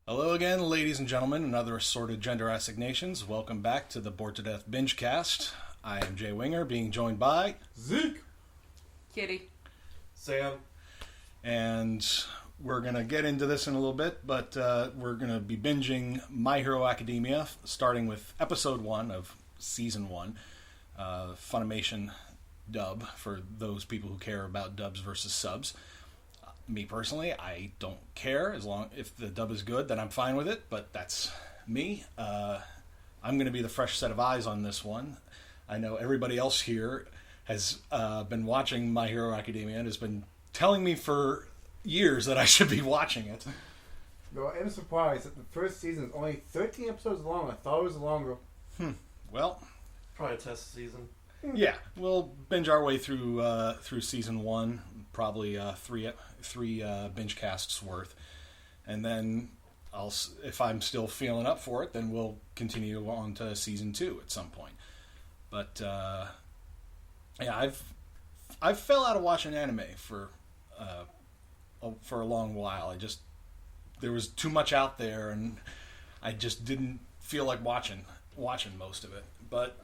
Hello again, ladies and gentlemen, and other assorted gender assignations. Welcome back to the Board To Death Bingecast. I am Jay Winger, being joined by Zeke, Kitty, Sam, and we're going to get into this in a little bit, but we're going to be binging My Hero Academia, starting with episode 1 of season 1, Funimation dub, for those people who care about dubs versus subs. Me personally, I don't care. If the dub is good, then I'm fine with it, but that's me. I'm going to be the fresh set of eyes on this one. I know everybody else here has been watching My Hero Academia and has been telling me for years that I should be watching it. No, I'm surprised that the first season is only 13 episodes long. I thought it was longer. Well, probably a test season. yeah, we'll binge our way through season 1, probably three binge casts worth, and then if I'm still feeling up for it, then we'll continue on to season 2 at some point. But yeah, I've fell out of watching anime for a long while. There was too much out there, and I just didn't feel like watching most of it. But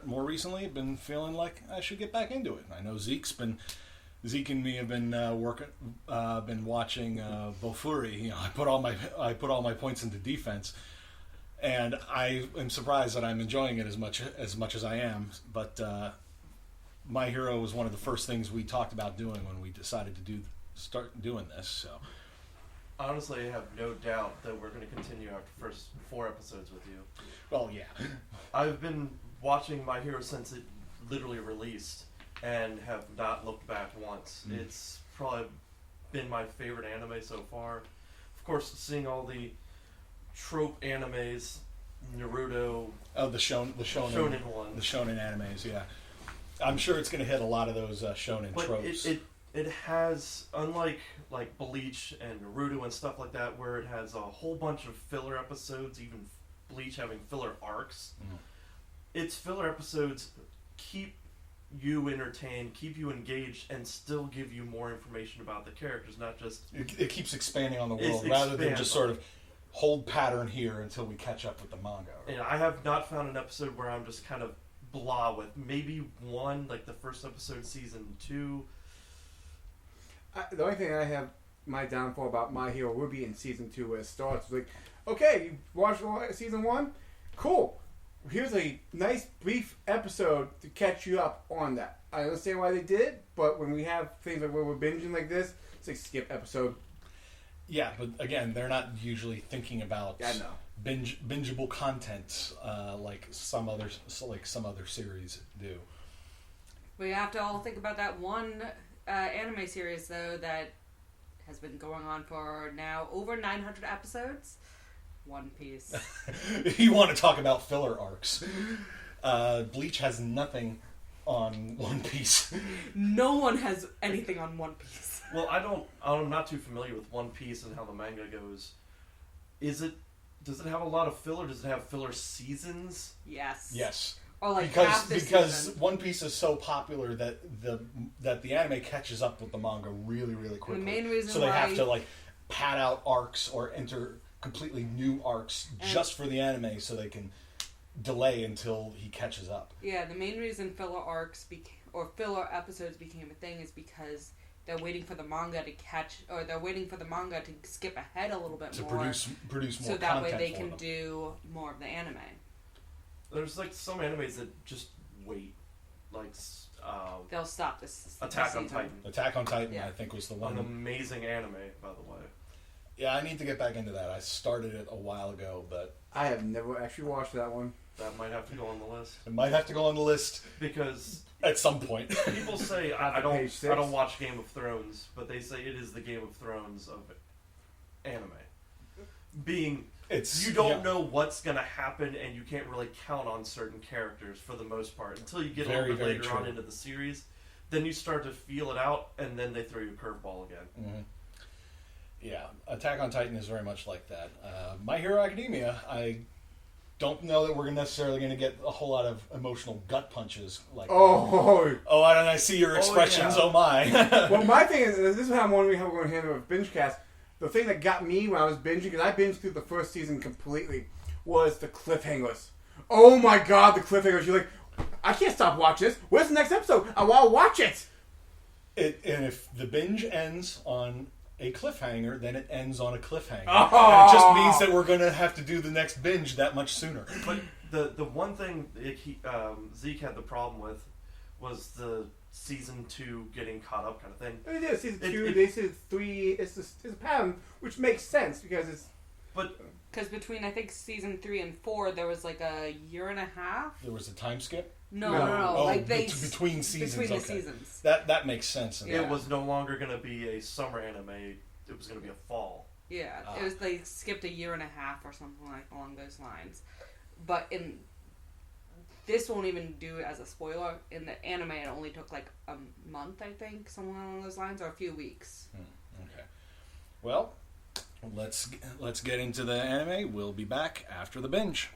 more recently, I've been feeling like I should get back into it. I know Zeke and me have been been watching Bofuri. You know, I put all my points into defense, and I am surprised that I'm enjoying it as much as I am. But My Hero was one of the first things we talked about doing when we decided to start doing this. So Honestly, I have no doubt that we're going to continue after the first 4 episodes with you. well, yeah, I've been watching My Hero since it literally released and have not looked back once. It's probably been my favorite anime so far. Of course, seeing all the trope animes, Naruto. oh the shonen One. the shonen animes, yeah. I'm sure it's going to hit a lot of those shonen But tropes. it has, unlike like Bleach and Naruto and stuff like that, where it has a whole bunch of filler episodes, even Bleach having filler arcs. Its filler episodes keep you entertained, keep you engaged, and still give you more information about the characters, not just... It keeps expanding on the world rather than just sort of hold pattern here until we catch up with the manga. And I have not found an episode where I'm just kind of blah with. Maybe one, like the first episode, season 2. The only thing I have my downfall about My Hero would be in season 2 where it starts. It's like, okay, you watched season 1? Cool. Here's a nice brief episode to catch you up on that. I understand why they did it, but when we have things like where we're binging like this, it's like skip episode. Yeah, but again, they're not usually thinking about I know. bingeable content like some other series do. we have to all think about that one anime series, though, that has been going on for now over 900 episodes. One Piece. You want to talk about filler arcs? Bleach has nothing on One Piece. No one has anything on One Piece. Well, I'm not too familiar with One Piece and how the manga goes. Does it have a lot of filler? Does it have filler seasons? Yes. Yes. Or like half the because season. One Piece is so popular that the anime catches up with the manga really, really quickly. The main reason so they why... have to like pad out arcs or enter completely new arcs just for the anime, so they can delay until he catches up. Yeah, the main reason filler arcs or filler episodes became a thing is because they're waiting for the manga to they're waiting for the manga to skip ahead a little bit To more. produce more so that content way they for can them. do more of the anime. There's like some animes that just wait, like They'll stop this. Attack on season. Titan. Attack on Titan, Yeah. I think, was the An one. amazing anime, by the way. Yeah, I need to get back into that. I started it a while ago, but I have never actually watched that one. That might have to go on the list it might have to go on the list because at some point. people say I After page 6. don't watch Game of Thrones, but they say it is the Game of Thrones of anime. Being you don't know what's gonna happen, and you can't really count on certain characters for the most part until you get a little bit later on into the series. Then you start to feel it out, and then they throw you a curveball again. Mm-hmm. Yeah, Attack on Titan is very much like that. My Hero Academia, I don't know that we're necessarily going to get a whole lot of emotional gut punches. Like, I see your expressions. Yeah. Oh my! Well, my thing is, this is how I'm wondering how we're going to handle it with Bingecast. the thing that got me when I was binging, because I binged through the first season completely, was the cliffhangers. Oh my god, the cliffhangers. You're like, I can't stop watching this. Where's the next episode? I want to watch it. And if the binge ends on a cliffhanger, then it ends on a cliffhanger. Oh. And it just means that we're going to have to do the next binge that much sooner. But the one thing Zeke had the problem with was the season 2 getting caught up kind of thing. I mean, yeah, season 2, season 3, it's a pattern, which makes sense because it's... Because between, I think, season 3 and 4, there was like a year and a half. There was a time skip? No. Oh, like between seasons. Between the okay. seasons. That makes sense. It was no longer going to be a summer anime. It was going to be a fall. Yeah, it was they skipped a year and a half or something like along those lines. But this won't even do it as a spoiler. In the anime, it only took like a month, I think, somewhere along those lines, or a few weeks. Okay. Well, let's get into the anime. We'll be back after the binge.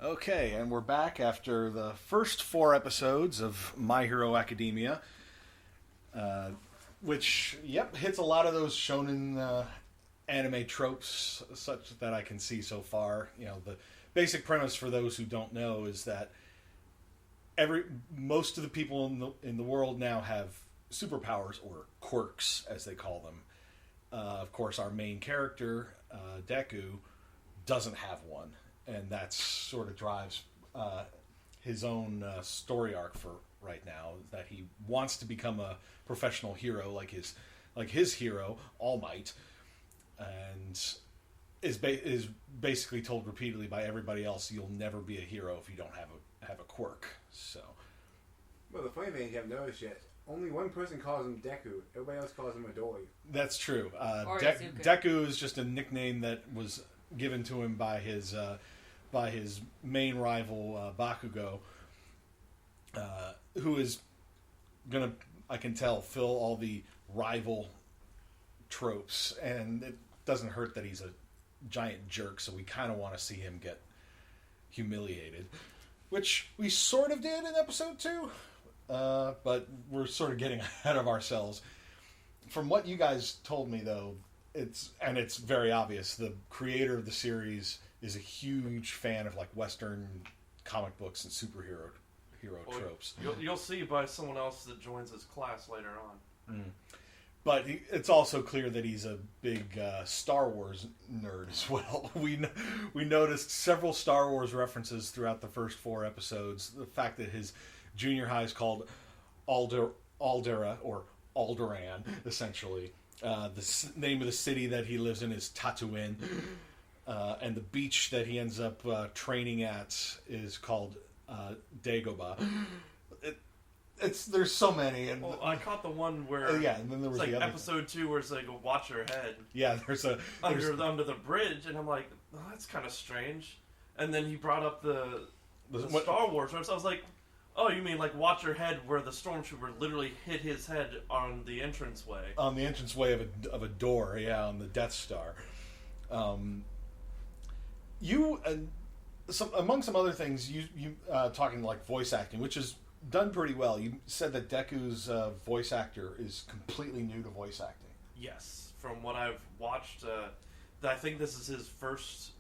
Okay, and we're back after the first 4 episodes of My Hero Academia, which, hits a lot of those shonen anime tropes, such that I can see so far. You know, the basic premise for those who don't know is that most of the people in the world now have superpowers, or quirks, as they call them. Of course, our main character, Deku, doesn't have one, and that sort of drives his own story arc for right now. That he wants to become a professional hero, like his hero, All Might, and is basically told repeatedly by everybody else, "You'll never be a hero if you don't have a quirk." So, well, the funny thing is, you haven't noticed yet. Only one person calls him Deku. Everybody else calls him Midori. That's true. Or Deku is just a nickname that was given to him by his main rival, Bakugo, who is gonna, I can tell, fill all the rival tropes, and it doesn't hurt that he's a giant jerk, so we kind of want to see him get humiliated, which we sort of did in episode 2. But we're sort of getting ahead of ourselves. From what you guys told me, though, it's very obvious. The creator of the series is a huge fan of like Western comic books and superhero tropes. You'll see by someone else that joins his class later on. Mm. But it's also clear that he's a big Star Wars nerd as well. We noticed several Star Wars references throughout the first 4 episodes. The fact that his junior high is called Aldera, or Alderaan, essentially. The name of the city that he lives in is Tatooine. And the beach that he ends up training at is called Dagobah. There's so many. And I caught the one where and then there was it's like the other episode 2 where it's like a watch your head. Yeah, there's under the bridge, and I'm like, oh, that's kind of strange. And then he brought up the Star Wars reference. I was like, oh, you mean like watch your head, where the stormtrooper literally hit his head on the entranceway? On the entranceway of a door, on the Death Star. Among some other things, you talking like voice acting, which is done pretty well. You said that Deku's voice actor is completely new to voice acting. Yes, from what I've watched, I think this is his first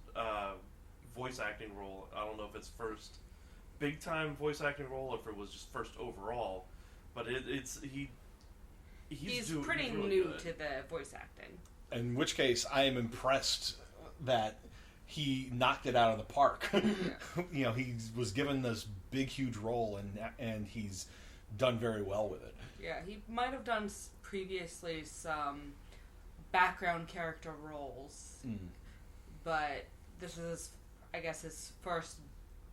voice acting role. I don't know if it's first big time voice acting role, or if it was just first overall. But he's pretty really new good to the voice acting. In which case, I am impressed that he knocked it out of the park. You know, he was given this big, huge role, and he's done very well with it. Yeah, he might have done previously some background character roles, but this is, I guess, his first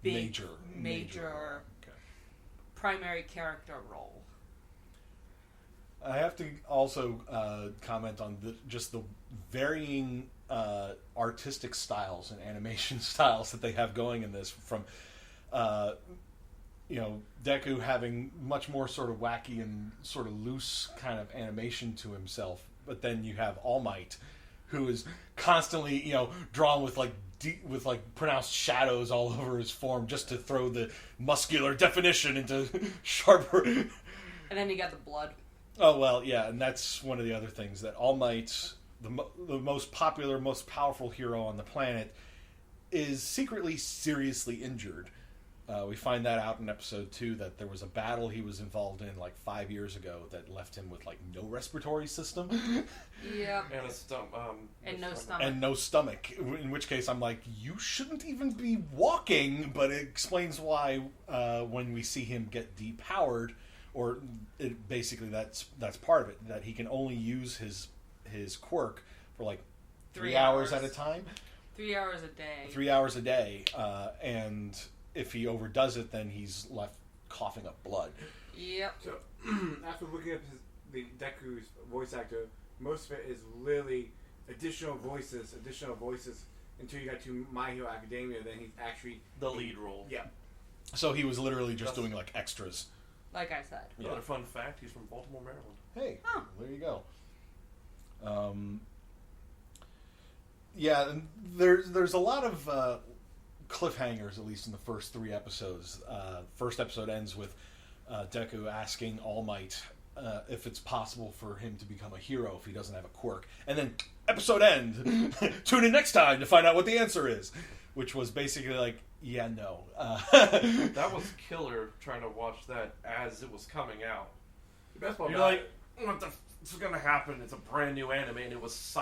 big major primary character role. I have to also comment on just the varying artistic styles and animation styles that they have going in this. From Deku having much more sort of wacky and sort of loose kind of animation to himself, but then you have All Might, who is constantly drawn with pronounced shadows all over his form, just to throw the muscular definition into sharper. And then you got the blood. Oh, well, yeah, and that's one of the other things, that All Might, the most popular, most powerful hero on the planet, is secretly seriously injured. We find that out in episode 2, that there was a battle he was involved in like 5 years ago that left him with like no respiratory system. Yep. And a stomach. And no stomach. And no stomach. In which case I'm like, you shouldn't even be walking, but it explains why when we see him get depowered, or basically that's part of it, that he can only use his quirk for like 3 hours at a time. 3 hours a day. 3 hours a day, and if he overdoes it, then he's left coughing up blood. Yep. So, after looking up the Deku's voice actor, most of it is literally additional voices until you got to My Hero Academia. Then he's actually the lead role. Yeah. So he was literally just doing like extras. Like I said. Yeah. Another fun fact: he's from Baltimore, Maryland. Hey, oh. There you go. Yeah, and there's a lot of cliffhangers, at least in the first 3 episodes. First episode ends with Deku asking All Might if it's possible for him to become a hero if he doesn't have a quirk. And then episode end. Tune in next time to find out what the answer is. Which was basically like, yeah, no. That was killer trying to watch that as it was coming out. The best part You're like, what the f***'s gonna happen? It's a brand new anime, and it was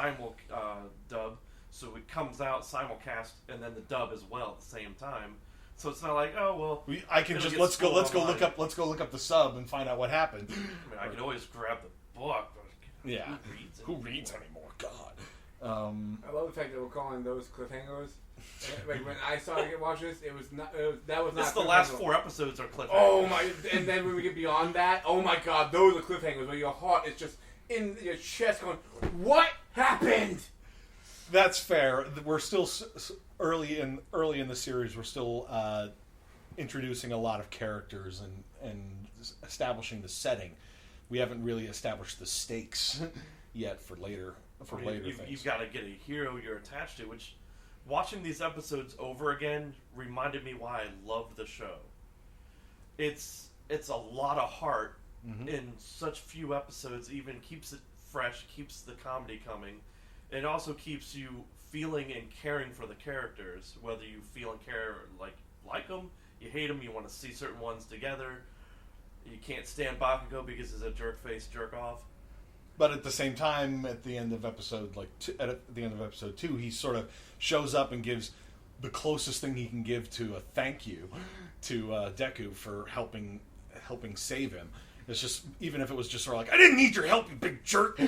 dub. So it comes out simulcast, and then the dub as well at the same time. So it's not like, oh well. I can just let's go look up the sub and find out what happened. I mean, I could always grab the book. But yeah. Who reads anymore? God. I love the fact that we're calling those cliffhangers. Like when I started to watch this, it was not. That was not. It's the last 4 episodes are cliffhangers. Oh my! And then when we get beyond that, oh my God, those are cliffhangers where your heart is just in your chest, going, "What happened?" That's fair. We're still early in the series. We're still introducing a lot of characters and establishing the setting. We haven't really established the stakes yet for later things. You've got to get a hero you're attached to. Which, watching these episodes over again reminded me why I love the show. It's a lot of heart in such few episodes. Even keeps it fresh, keeps the comedy coming. It also keeps you feeling and caring for the characters, whether you feel and care like them, you hate them, you want to see certain ones together. You can't stand Bakugo because he's a jerk off. But at the same time, at the end of episode episode 2, he sort of shows up and gives the closest thing he can give to a thank you to Deku for helping save him. It's just, even if it was just sort of like, I didn't need your help, you big jerk.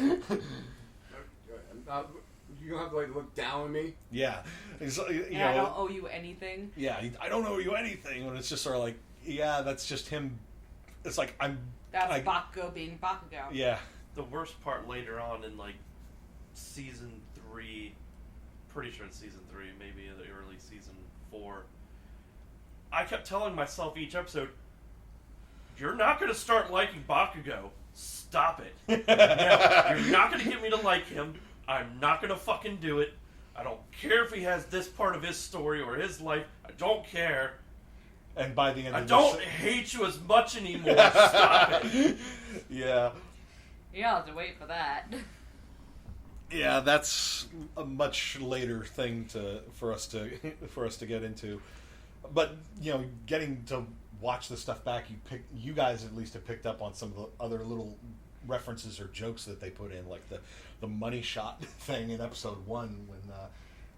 You don't have to look down on me. Yeah, I don't owe you anything. Yeah, I don't owe you anything. When it's just sort of like, yeah, that's just him. It's like That's Bakugo being Bakugo. Yeah. The worst part later on in season 3, pretty sure it's season 3, maybe the early season 4. I kept telling myself each episode, "You're not going to start liking Bakugo. Stop it. No, you're not going to get me to like him. I'm not going to fucking do it. I don't care if he has this part of his story or his life. I don't care. And by the end I of don't hate you as much anymore. Stop it." Yeah. You'll have to wait for that. Yeah, that's a much later thing for us to get into. But, getting to watch this stuff back, you guys at least have picked up on some of the other little references or jokes that they put in, like the money shot thing in episode 1 when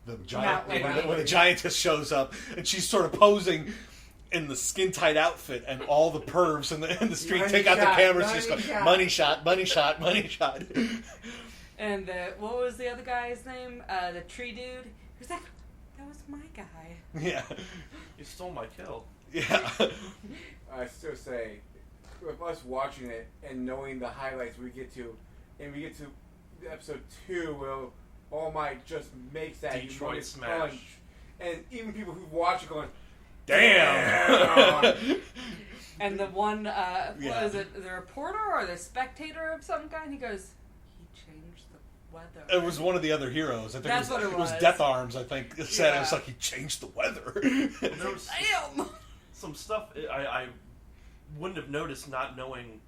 the giantess shows up and she's sort of posing in the skin tight outfit, and all the pervs in the street take out the cameras, just go, money shot, money shot, money shot. And what was the other guy's name? The tree dude. He was like, "That was my guy." Yeah. You stole my kill. Yeah. I still say, with us watching it and knowing the highlights we get to episode 2, where All Might just makes that Detroit smash. Punch, and even people who watch it going, damn. And the one, what is it, the reporter or the spectator of some kind? He goes, "He changed the weather." It was one of the was. I think That's what it was. It was Death Arms, I think. It said it was Yeah. like he changed the weather. There was Damn! some stuff I wouldn't have noticed not knowing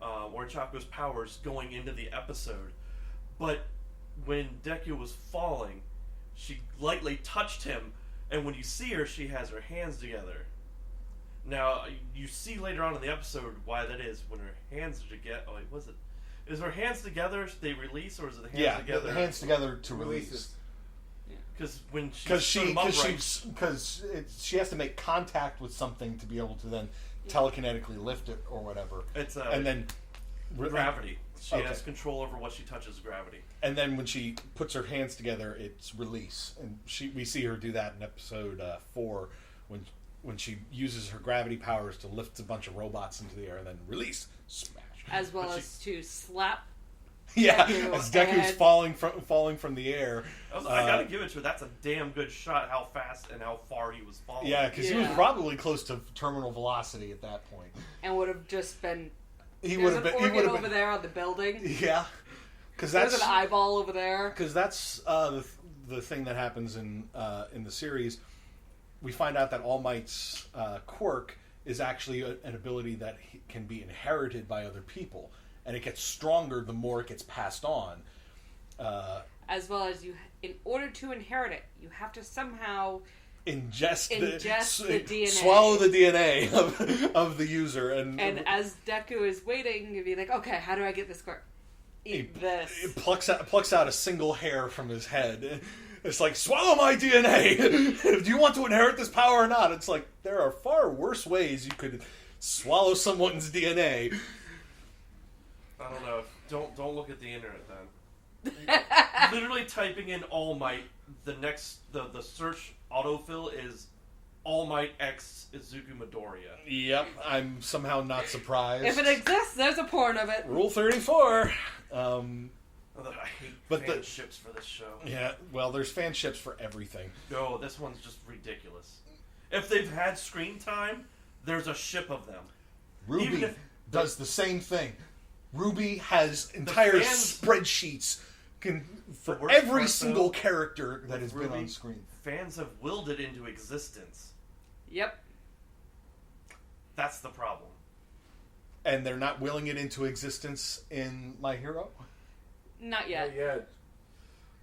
or Chaco's powers going into the episode. But when Deku was falling, she lightly touched him, and when you see her, she has her hands together. Now, you see later on in the episode why that is. When her hands are together... Oh, wait, was it? Is her hands together they release, or is it the hands together? Yeah, the hands together to release. Because when she has to make contact with something to be able to then telekinetically lift it or whatever. It's and then gravity. She has control over what she touches. Gravity. And then when she puts her hands together, it's release. And we see her do that in episode 4 when she uses her gravity powers to lift a bunch of robots into the air and then release, smash. As well as to slap. Yeah, Deku as Deku's falling from the air. I gotta give it to her. That's a damn good shot. How fast and how far he was falling. Yeah, because he was probably close to terminal velocity at that point, and would have just been. He would have been. He would have over there on the building. Yeah, because there's an eyeball over there. Because that's the thing that happens in the series. We find out that All Might's quirk is actually an ability that can be inherited by other people. And it gets stronger the more it gets passed on. As well as in order to inherit it, you have to somehow ingest the DNA. Swallow the DNA of the user. And as Deku is waiting, you'd be like, okay, how do I get this quirk? Eat this. It plucks out a single hair from his head. It's like, swallow my DNA! Do you want to inherit this power or not? It's like, there are far worse ways you could swallow someone's DNA. I don't know. Don't look at the internet then. Literally typing in All Might, the search autofill is All Might X Izuku Midoriya. Yep, I'm somehow not surprised. If it exists, there's a porn of it. Rule 34. I hate fanships for this show. Yeah, well, there's fanships for everything. No, this one's just ridiculous. If they've had screen time, there's a ship of them. Ruby does the same thing. Ruby has entire spreadsheets for every single character that has been on screen. Fans have willed it into existence. Yep. That's the problem. And they're not willing it into existence in My Hero? Not yet. Not yet.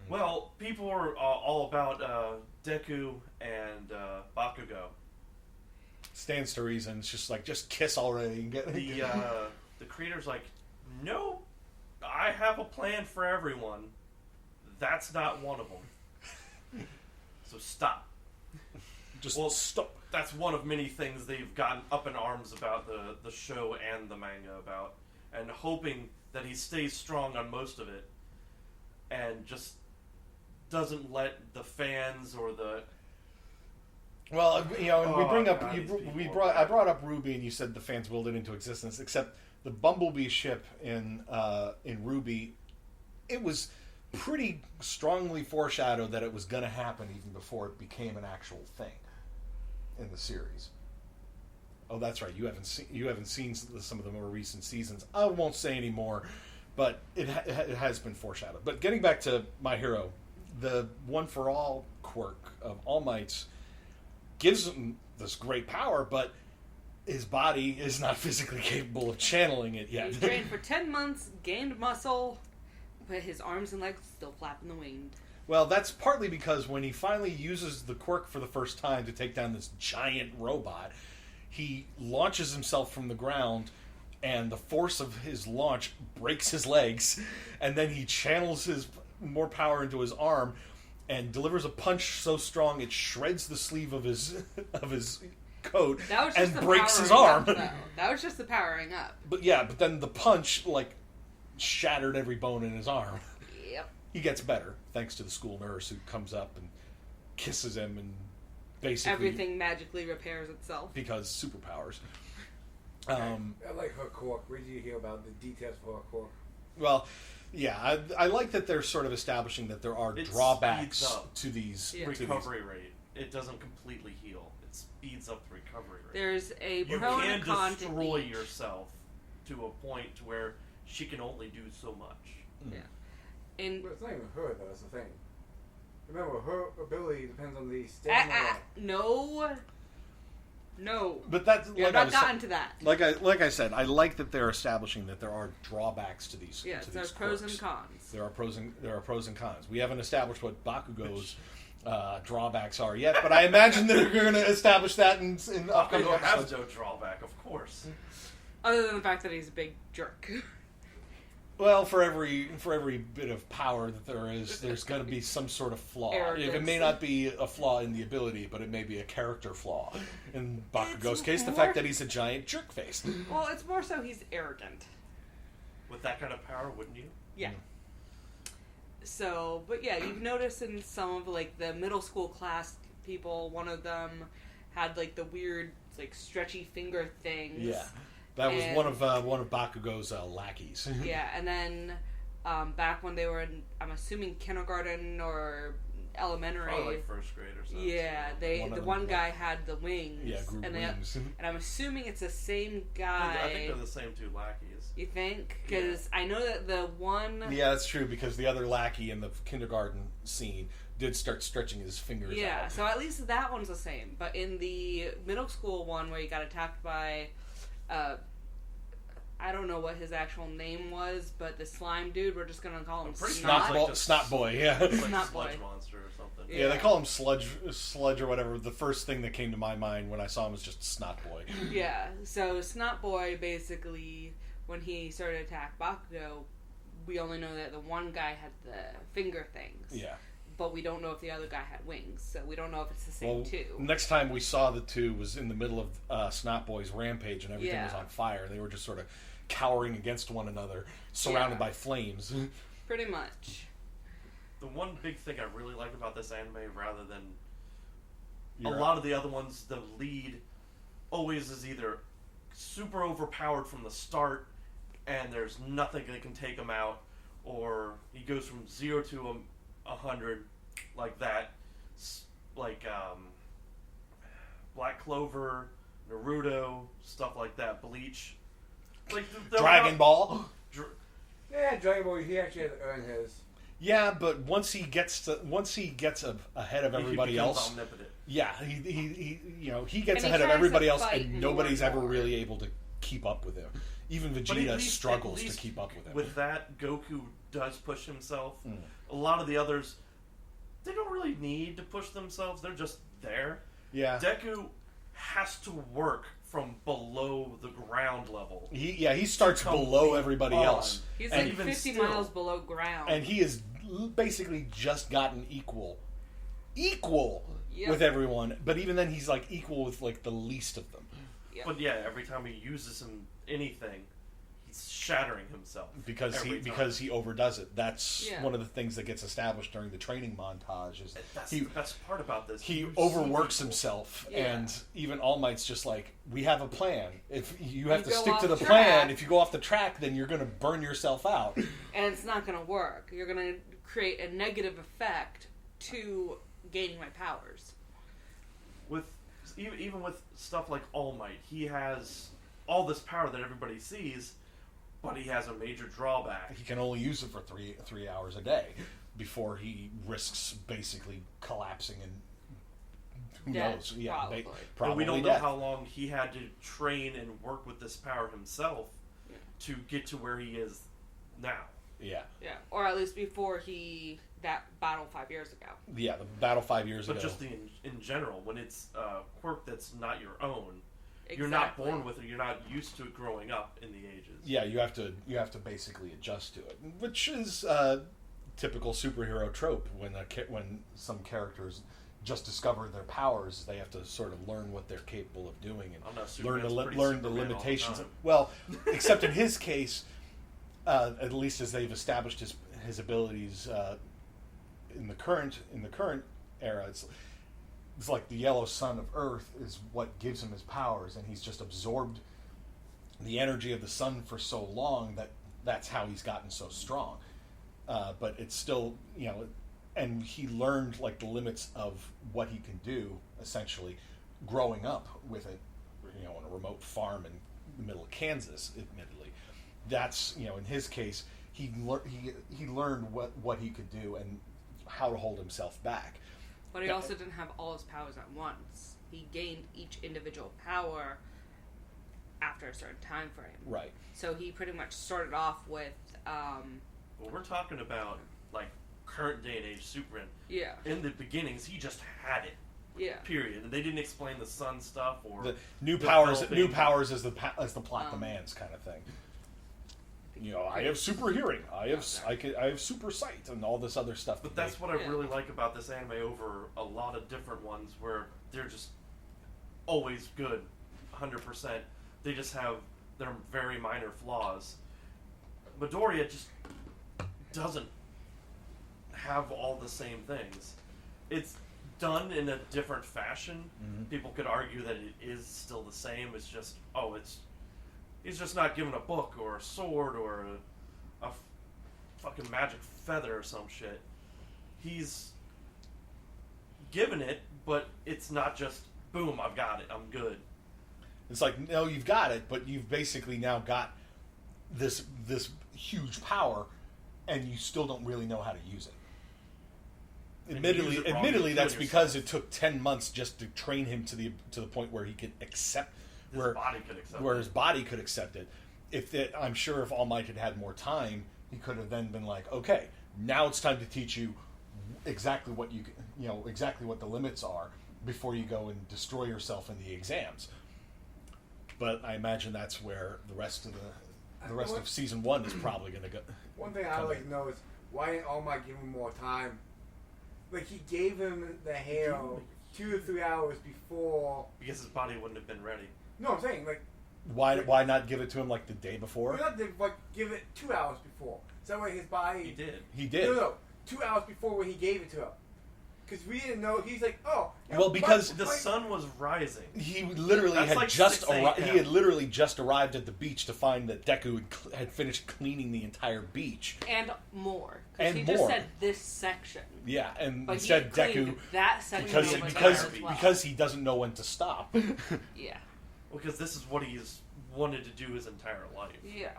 Well, people are all about Deku and Bakugo. Stands to reason. It's just like, just kiss already and get the creator's like, no, I have a plan for everyone. That's not one of them. So stop. Just stop. That's one of many things they've gotten up in arms about the show and the manga about, and hoping that he stays strong on most of it, and just doesn't let the fans or the... Well, you know, and I brought up Ruby, and you said the fans willed it into existence. Except the Bumblebee ship in Ruby, it was pretty strongly foreshadowed that it was going to happen even before it became an actual thing in the series. Oh, that's right. You haven't seen some of the more recent seasons. I won't say any more, but it has been foreshadowed. But getting back to My Hero, the One for All quirk of All Might's gives him this great power, but his body is not physically capable of channeling it yet. He trained for 10 months, gained muscle, but his arms and legs still flap in the wind. Well, that's partly because when he finally uses the quirk for the first time to take down this giant robot, he launches himself from the ground, and the force of his launch breaks his legs, and then he channels his more power into his arm and delivers a punch so strong it shreds the sleeve of his coat and breaks his arm. That was just the powering up. But then the punch shattered every bone in his arm. Yep. He gets better thanks to the school nurse who comes up and kisses him and basically everything magically repairs itself because superpowers. I like her quirk. Where did you hear about the details for her quirk? Well, yeah, I like that they're sort of establishing that there are drawbacks to these recovery rate. It doesn't completely heal. It speeds up the recovery rate. There's a you pro can and a con destroy yourself to a point where she can only do so much. Yeah. But it's not even her, though. That's the thing. Remember, her ability depends on the stamina. No. No. But that's Yeah, like I've not gotten to that. Like I said, I like that they're establishing that there are drawbacks to these. Yes, to there's these pros quirks. and cons. There are pros and cons. We haven't established what Bakugo's drawbacks are yet, but I imagine they're going to establish that in upcoming Bakugo has episodes. no drawback, of course. Other than the fact that he's a big jerk. Well, for every bit of power that there is, there's going to be some sort of flaw. Arrogance. It may not be a flaw in the ability, but it may be a character flaw. In Bakugo's case, the more- fact that he's a giant jerk face. Well, it's more so he's arrogant. With that kind of power, wouldn't you? Yeah. So, but yeah, you've noticed in some of like the middle school class people, one of them had like the weird like stretchy finger things. Yeah, that was And- one of Bakugo's lackeys. Yeah, and then back when they were in, I'm assuming kindergarten or elementary. Probably like first grade or something. Yeah, one guy had the wings. Yeah, grew and wings. And I'm assuming it's the same guy. I think they're the same two lackeys. You think? Because I know that the one. Yeah, that's true, because the other lackey in the kindergarten scene did start stretching his fingers Yeah, out. so at least that one's the same. But in the middle school one where he got attacked by, I don't know what his actual name was, but the slime dude, we're just gonna call him I'm pretty sure Snot. it's like Snot boy, yeah. It's like Snot sludge boy. monster or something. Yeah, they call him sludge or whatever. The first thing that came to my mind when I saw him was just Snot boy. Yeah, so Snot Boy basically, when he started to attack Bakugo, we only know that the one guy had the finger things. Yeah. But we don't know if the other guy had wings, so we don't know if it's the same two. Next time we saw the two was in the middle of Snot Boy's rampage, and everything was Yeah. on fire. They were just sort of cowering against one another, surrounded by flames. Pretty much. The one big thing I really like about this anime, rather than You're a lot of the other ones, the lead always is either super overpowered from the start, and there's nothing that can take him out, or he goes from 0 to 100 like that. Like Black Clover, Naruto, stuff like that. Bleach, like Dragon Ball. Yeah, Dragon Ball, he actually had to earn his. Yeah, but once he gets ahead of everybody else, omnipotent. yeah, he gets And he ahead of tries everybody to else, fight and nobody's more and ever more. really able to keep up with him. Even But Vegeta at least- struggles at to least keep up with him. With that, Goku does push himself. Mm. A lot of the others, they don't really need to push themselves. They're just there. Yeah, Deku has to work from below the ground level. he starts come below everybody on. else, He's and like even 50 still- miles below ground. and he has basically just gotten equal Yep. with everyone. But even then, he's like equal with like the least of them. Yep. But yeah, every time he uses anything, he's shattering himself. Because every time. he overdoes it. That's Yeah. one of the things that gets established during the training montage. Is That's he the best part about this. he You see overworks people. himself, Yeah. and even All Might's just like, we have a plan. If you have You to go stick to off the track. plan, if you go off the track, then you're going to burn yourself out. And it's not going to work. You're going to create a negative effect to gaining my powers. With even with stuff like All Might, he has all this power that everybody sees, but he has a major drawback. He can only use it for three hours a day before he risks basically collapsing and who Death, knows? Yeah, probably. probably But we don't know death. how long he had to train and work with this power himself to get to where he is now. Yeah, Yeah. Or at least before that battle 5 years ago. yeah. The battle 5 years But ago. just in general, when it's a quirk that's not your own, you're not Exactly. born with it. You're not used to it growing up in the ages. Yeah, you have to basically adjust to it, which is typical superhero trope. When some characters just discover their powers, they have to sort of learn what they're capable of doing I don't know, and Superman's pretty learn the Superman all the limitations. time. Well, except in his case, at least as they've established his abilities in the current era, it's like the yellow sun of Earth is what gives him his powers, and he's just absorbed the energy of the sun for so long that's how he's gotten so strong. But it's still, and he learned like the limits of what he can do essentially growing up with it, on a remote farm in the middle of Kansas, admittedly. That's, in his case, he learned what he could do and how to hold himself back. But he also didn't have all his powers at once. he gained each individual power after a certain time frame. Right. So he pretty much started off with. Well, we're talking about like current day and age Superman. Yeah. In the beginnings, he just had it. Yeah. Period. And they didn't explain the sun stuff or The new powers as the plot demands kind of thing. You know, I have super hearing. I have super sight and all this other stuff. But that's what I really like about this anime over a lot of different ones where they're just always good, 100%. They just have their very minor flaws. Midoriya just doesn't have all the same things. It's done in a different fashion. Mm-hmm. People could argue that it is still the same. It's just, he's just not given a book or a sword or a fucking magic feather or some shit. He's given it, but it's not just, boom, I've got it, I'm good. It's like, no, you've got it, but you've basically now got this huge power, and you still don't really know how to use it. Admittedly, that's because it took 10 months just to train him to the point where he could accept his body could accept it. I'm sure if All Might had more time, he could have then been like, okay, now it's time to teach you exactly what exactly what the limits are before you go and destroy yourself in the exams. But I imagine that's where the rest of season 1 is probably going to go. One thing I like to know is why didn't All Might give him more time? Like, he gave him the hair 2 or 3 hours before. Because his body wouldn't have been ready. No, I'm saying, like... Why not give it to him, like, the day before? Why not give it 2 hours before? So that way his body... He did. No, 2 hours before when he gave it to him. Because we didn't know. He's like, because the sun was rising. He literally had literally just arrived at the beach to find that Deku had finished cleaning the entire beach and more. Because he just said this section. Yeah, and instead Deku that section because he doesn't know when to stop. Yeah. Well, because this is what he's wanted to do his entire life. Yeah.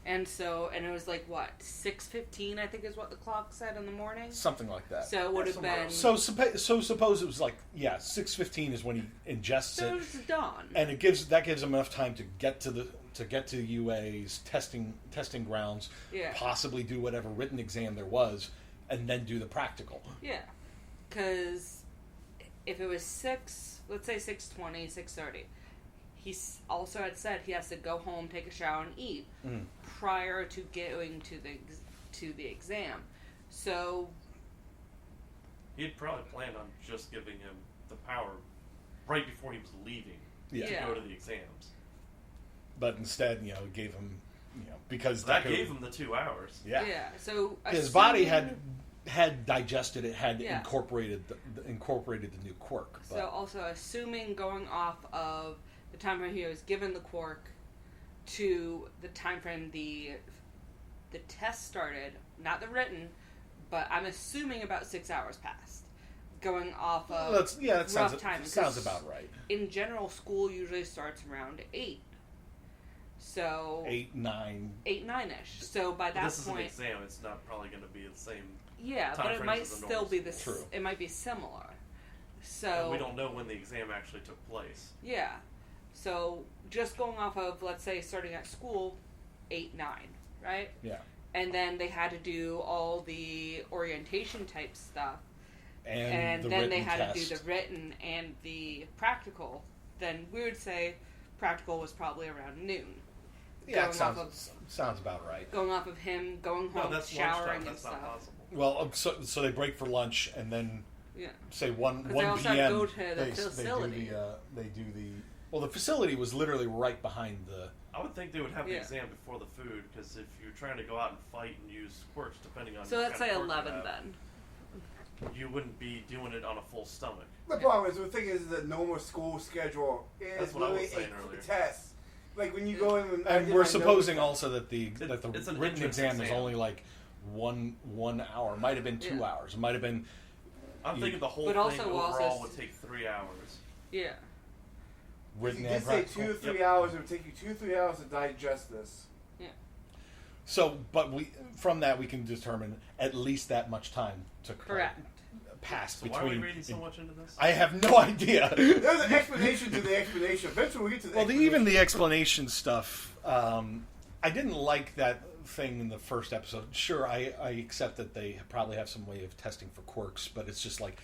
And it was like, what, 6:15, I think is what the clock said in the morning? Something like that. So it would have been... So suppose it was like, 6:15 is when he ingests it. So it's dawn. And that gives him enough time to get to UA's testing grounds, possibly do whatever written exam there was, and then do the practical. Yeah. Because if it was let's say 6:20, 6:30... He also had said he has to go home, take a shower, and eat prior to going to the exam. So he had probably planned on just giving him the power right before he was leaving to go to the exams. But instead, gave him, because that gave him the 2 hours. Yeah. Yeah. So his body had digested it, had incorporated the new quirk. But. So also assuming going off of the time frame he was given the quirk to the time frame the test started, not the written, but I'm assuming about 6 hours passed. Going off of rough time. Sounds about right. In general, school usually starts around 8. So 8, 9. 8, 9-ish. So by that point, this is an exam. It's not probably going to be the same. Yeah, but it might still be the. True. It might be similar. So and we don't know when the exam actually took place. Yeah. So, just going off of, let's say, starting at school, 8, 9, right? Yeah. And then they had to do all the orientation type stuff. And then they had to do the written and the practical. Then we would say practical was probably around noon. Yeah, sounds about right. Going off of him going home, showering and stuff. Not possible. Well, so they break for lunch and then say 1 they also p.m. Go to the facility. They do the. Well, the facility was literally right behind the... I would think they would have the exam before the food, because if you're trying to go out and fight and use quirks, depending on... So let's say 11 then. You wouldn't be doing it on a full stomach. The problem is, the thing is, the normal school schedule is really a test. Like, when you go in... And we're supposing also that the written exam is only like 1 hour. It might have been 2 hours. It might have been... I'm thinking the whole thing overall would take 3 hours. Yeah. You did say 2 or 3 hours. It would take you 2 or 3 hours to digest this. Yeah. So, but from that we can determine at least that much time took. Correct. passed So between. why are we reading so much into this? I have no idea. There's an explanation to the explanation. Eventually, we get to the explanation. Even the explanation stuff, I didn't like that thing in the first episode. Sure, I accept that they probably have some way of testing for quirks, but it's just like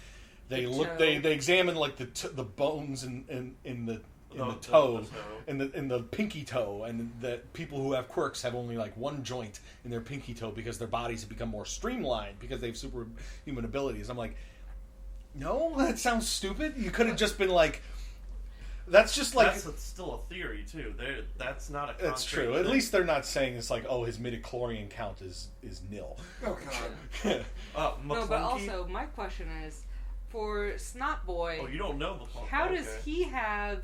they examine like the bones in the toe, in the pinky toe, and that people who have quirks have only like one joint in their pinky toe because their bodies have become more streamlined because they have superhuman abilities. I'm like, no, that sounds stupid. You could have just been like, that's just like that's still a theory too. That's not a concrete That's true. thing. At least they're not saying it's like, oh, his midichlorian count is nil. Oh God. No, but also my question is, for Snot Boy, Oh, you don't know the how does he have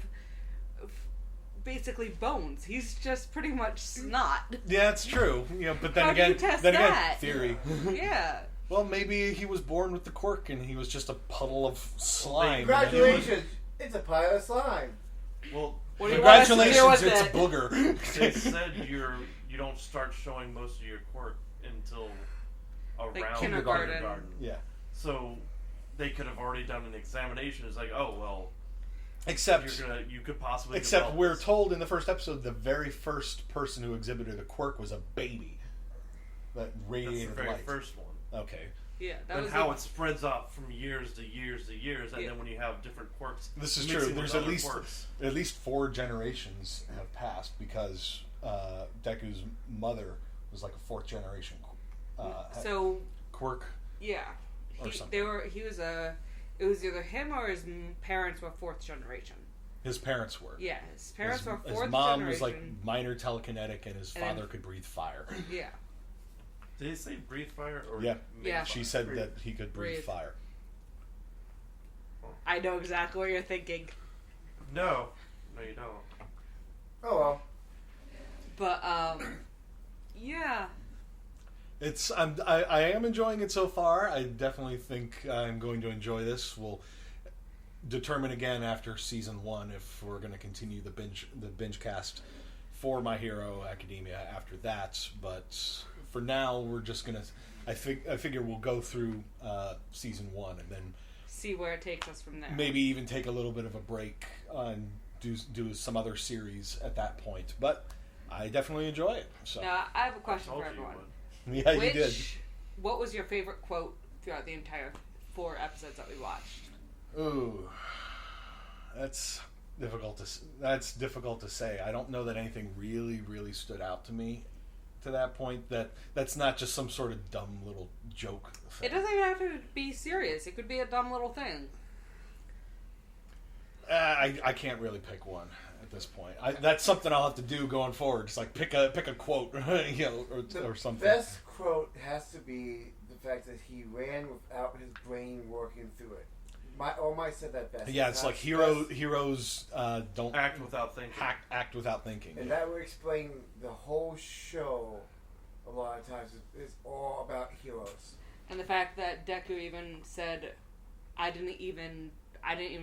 basically bones? He's just pretty much snot. Yeah, it's true. But then How do again, you test that? theory. Yeah. Well, maybe he was born with the quirk and he was just a puddle of slime. Congratulations! It's a pile of slime. Well, What do you want us to do Congratulations, with it's a it? booger. they said you don't start showing most of your quirk until around kindergarten. Yeah. So they could have already done an examination. It's like, oh well, Except you could possibly. we're develop this. told in the first episode the very first person who exhibited a quirk was a baby that That's radiated the very light. first one. Okay. Yeah, that And was how it spreads out from years to years to years, and Yeah. then when you have different quirks, This is mixing true. with There's other quirks. at least 4 generations have passed because Deku's mother was like a 4th generation so quirk. yeah. Or something. It was either him or his parents were 4th generation. His parents were. Yeah, his parents were 4th His generation. mom was like minor telekinetic, and his And- father could breathe fire. Yeah. Did he say breathe fire or Yeah. make Yeah. fire? She said Breathe. that he could breathe Breathe. fire. I know exactly what you're thinking. No, you don't. Oh well. But yeah. I am enjoying it so far. I definitely think I'm going to enjoy this. We'll determine again after season 1 if we're going to continue the binge cast for My Hero Academia after that. But for now, we're just gonna. I figure we'll go through season 1 and then See where it takes us from there. maybe even take a little bit of a break and do some other series at that point. But I definitely enjoy it. So Now, I have a question Told for you you everyone. yeah, you did. What was your favorite quote throughout the entire 4 episodes that we watched? Ooh, that's difficult to say. I don't know that anything really stood out to me to that point. That's not just some sort of dumb little joke thing. It doesn't even have to be serious. It could be a dumb little thing. I can't really pick one at this point. That's something I'll have to do going forward. Just like pick a quote, or something. The best quote has to be the fact that he ran without his brain working through it. Omai said that best. Yeah, it's like heroes don't Act without thinking. act without thinking. And that would explain the whole show. A lot of times, it's all about heroes. And the fact that Deku even said, I didn't even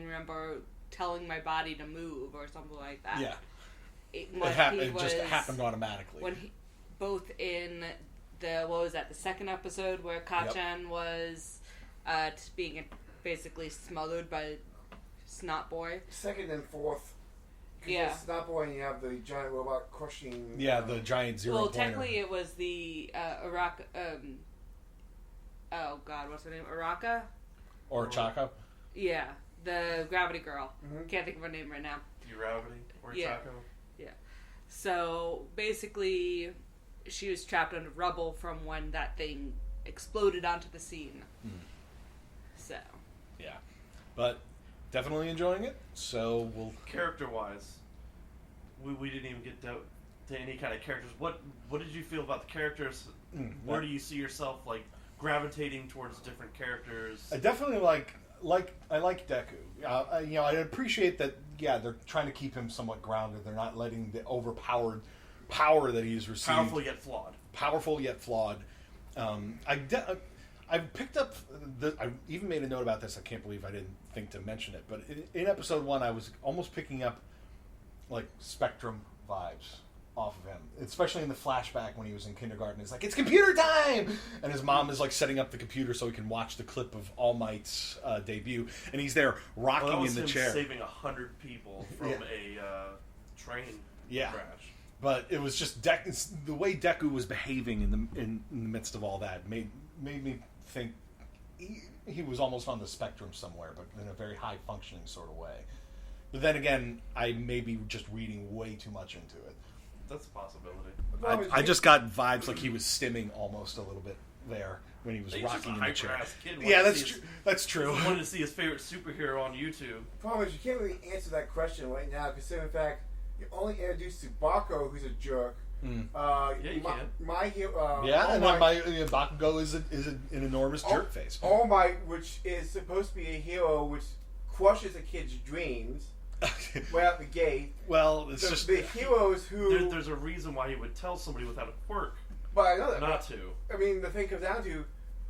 remember telling my body to move or something like that. Yeah, It just happened automatically. When both in the second episode where Kachan was being basically smothered by Snot Boy. Second and fourth. Yeah. Snot Boy, and you have the giant robot crushing. Yeah, the giant zero Well, pointer. technically it was the Araka. Oh God, what's her name? Araka. Or Chaka. Yeah, the Gravity Girl. Mhm. Can't think of her name right now. Gravity or Yeah. Taco? So basically, she was trapped under rubble from when that thing exploded onto the scene. So. Yeah, but definitely enjoying it. So we'll Character-wise, we didn't even get to any kind of characters. What did you feel about the characters? Where do you see yourself like gravitating towards different characters? I definitely I like Deku. I appreciate that. Yeah, they're trying to keep him somewhat grounded. They're not letting the overpowered power that he's received. Powerful yet flawed. I picked up. I even made a note about this. I can't believe I didn't think to mention it. But in episode 1, I was almost picking up like Spectrum vibes off of him, especially in the flashback when he was in kindergarten. He's like, "It's computer time!" And his mom is like setting up the computer so he can watch the clip of All Might's debut, and he's there rocking in the chair, saving 100 people from a train crash. But it was just the way Deku was behaving in the midst of all that made me think he was almost on the spectrum somewhere, but in a very high functioning sort of way. But then again, I may be just reading way too much into it. That's a possibility. I just got vibes like he was stimming almost a little bit there when he was rocking in the chair. Yeah, that's true. That's true. He wanted to see his favorite superhero on YouTube. Problem is, you can't really answer that question right now, considering the fact you're only introduced to Bakugo, who's a jerk. Yeah, you can. My hero. Bakugo is an enormous jerk face. All Might, which is supposed to be a hero which crushes a kid's dreams. Right out the gate. Well, it's just the heroes who. There's a reason why he would tell somebody without a quirk. But I know that. Not to. I mean, the thing comes down to: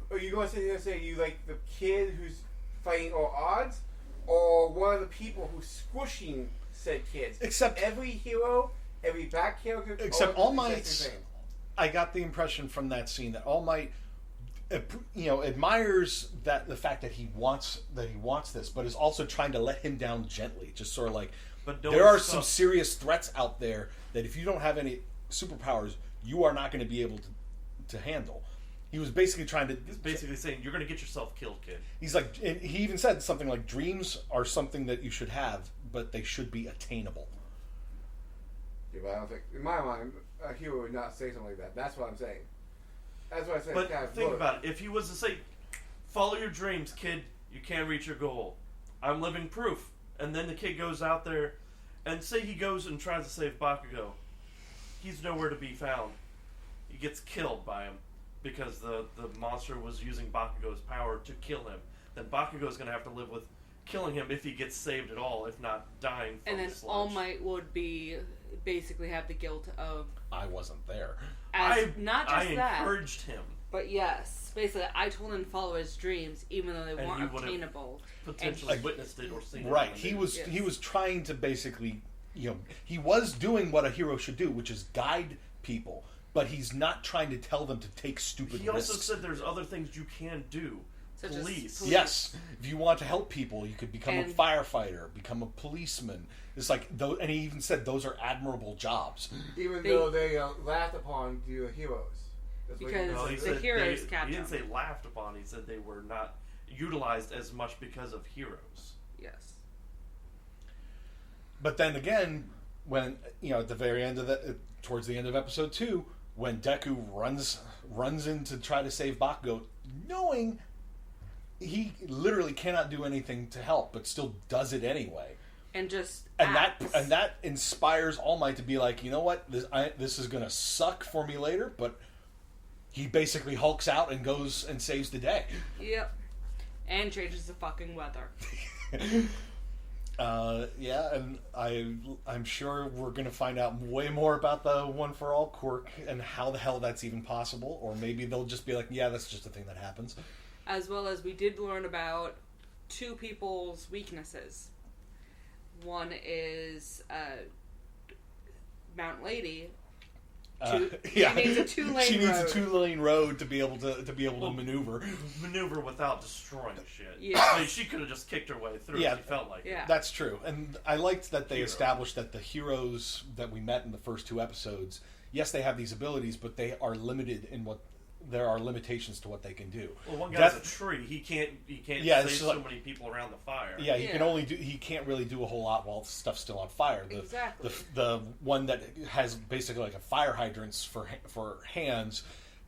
are you going to sit here and say you like the kid who's fighting all odds, or one of the people who's squishing said kids? Except every hero, every back character. Except All Might. I got the impression from that scene that All Might, admires the fact that he wants this, but is also trying to let him down gently. Just sort of like, there are some serious threats out there that if you don't have any superpowers, you are not going to be able to handle. He was basically saying, you're going to get yourself killed, kid. He's like, and he even said something like, dreams are something that you should have, but they should be attainable. Yeah, but I don't think, in my mind, a hero would not say something like that. That's what I'm saying. That's what I said. But think about it. If he was to say, follow your dreams, kid, you can't reach your goal. I'm living proof. And then the kid goes out there, and say he goes and tries to save Bakugo. He's nowhere to be found. He gets killed by him because the monster was using Bakugo's power to kill him. Then Bakugo's going to have to live with killing him if he gets saved at all, if not dying from And then sludge. All Might would basically have the guilt of... I wasn't there. I encouraged him. But yes, basically, I told him to follow his dreams, even though they weren't obtainable. Potentially witnessed it or seen it. Right. He was trying to basically, he was doing what a hero should do, which is guide people. But he's not trying to tell them to take stupid risks. He also said there's other things you can do. Police. Yes. If you want to help people, you could become a firefighter, become a policeman. It's like, and he even said those are admirable jobs. Even though they laughed upon the heroes. Because the heroes captured. He didn't say laughed upon, he said they were not utilized as much because of heroes. Yes. But then again, when, at the very end of towards the end of episode 2, when Deku runs in to try to save Bakugo, knowing he literally cannot do anything to help, but still does it anyway. And just that inspires All Might to be like, you know what, this is gonna suck for me later, but he basically hulks out and goes and saves the day. Yep. And changes the fucking weather. Yeah, and I'm sure we're gonna find out way more about the One for All quirk and how the hell that's even possible, or maybe they'll just be like, yeah, that's just a thing that happens. As well as we did learn about two people's weaknesses. One is Mount Lady. She needs a 2-lane road. She needs a 2-lane road to be able to maneuver. Maneuver without destroying shit. Yeah. I mean, she could have just kicked her way through if she felt like it. That's true. And I liked that they established that the heroes that we met in the first 2 episodes, yes, they have these abilities, but they are limited in what there are limitations to what they can do. Well, one guy's a tree. He can't save so many people around the fire. Yeah, he can't really do a whole lot while stuff's still on fire. Exactly. The one that has basically like a fire hydrants for hands,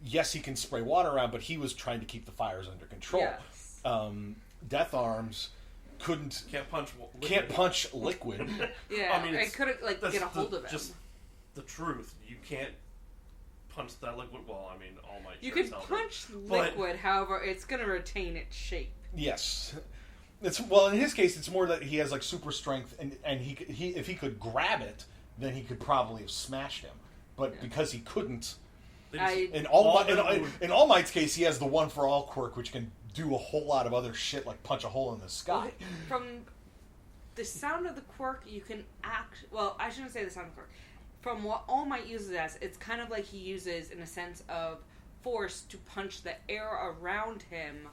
yes, he can spray water around, but he was trying to keep the fires under control. Yes. Death Arms can't punch liquid. Yeah, I mean, I couldn't get a hold of it. Just the truth. You can't punch that liquid. Well, I mean, All Might. You can punch liquid, however, it's going to retain its shape. Yes. In his case, it's more that he has like super strength, and he if he could grab it, then he could probably have smashed him. But because he couldn't, in All Might's case, he has the One for All quirk, which can do a whole lot of other shit, like punch a hole in the sky. From the sound of the quirk, you can well, I shouldn't say the sound of the quirk. from what All Might uses as, it's kind of like he uses, in a sense of force, to punch the air around him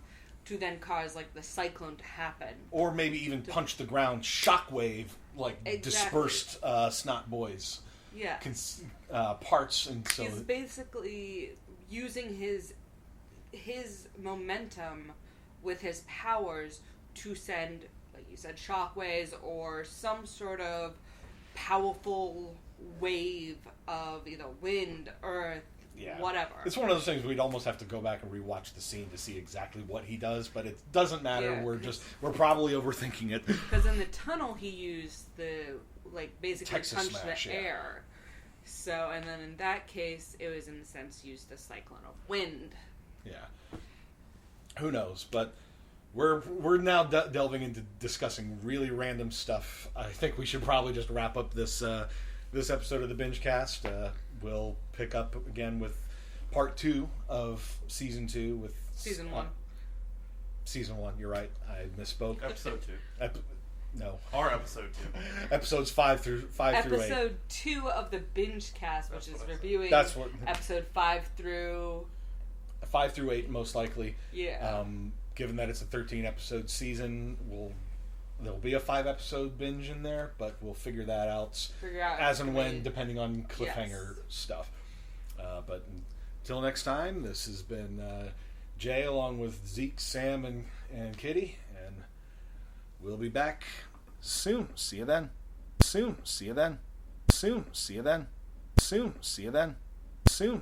to then cause, like, the cyclone to happen. Or maybe even punch the ground, shockwave, like, dispersed snot boys. Yeah. Parts, and so... He's basically using his momentum with his powers to send, like you said, shockwaves or some sort of powerful wave of either wind, earth, whatever. It's one of those things we'd almost have to go back and rewatch the scene to see exactly what he does, but it doesn't matter. Yeah, we're probably overthinking it. Because in the tunnel he used the, like, basically Texas punch smash, the air. So, and then in that case, it was in the sense used the cyclone of wind. Yeah. Who knows? But we're now delving into discussing really random stuff. I think we should probably just wrap up this episode of the Bingecast. We'll pick up again with part 2 of season 2 with season 1. Season 1. You're right. I misspoke. Episode 2. No. Our episode 2. Episodes 5 through 8. Episode 2 of the Bingecast, which is reviewing. That's what. Episode 5 through 8, most likely. Yeah. Given that it's a 13 episode season, there'll be a 5 episode binge in there, but we'll figure that out as and when, depending on cliffhanger stuff. But until next time, this has been Jay along with Zeke, Sam, and Kitty, and we'll be back soon. See you then. Soon. See you then. Soon. See you then. Soon. See you then. Soon.